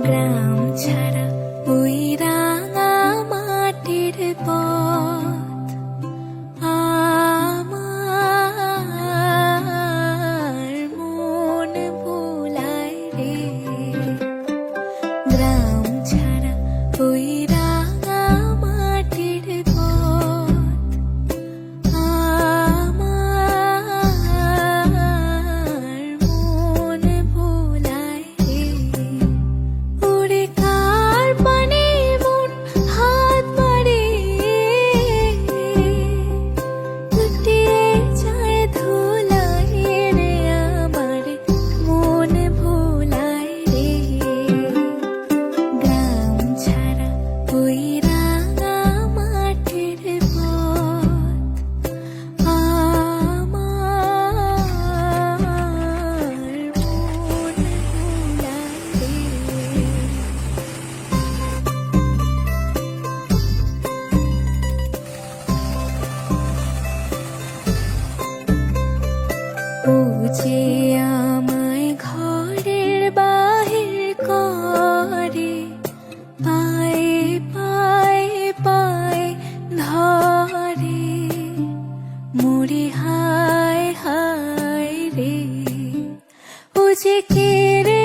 গ্রাম ছাড়া ওই রাঙা মাটির পথ আমার মন ভোলায় রে। গ্রাম ছাড়া ওই রাঙা মাটির পথ আমার মন ভোলায় রে। ওরে কার পানে মন হাত বাড়ে লুটিয়ে যায় ধুলায় রে, আমার মন ভোলায় রে। গ্রাম ছাড়া ওই রাঙা মাটির পথ আমার মন ভোলায় রে। ও যে আমায় ঘরের বাহির করে, পায়ে পায়ে পায়ে ধরে, মরি হায় হায় রে। ও যে কে রে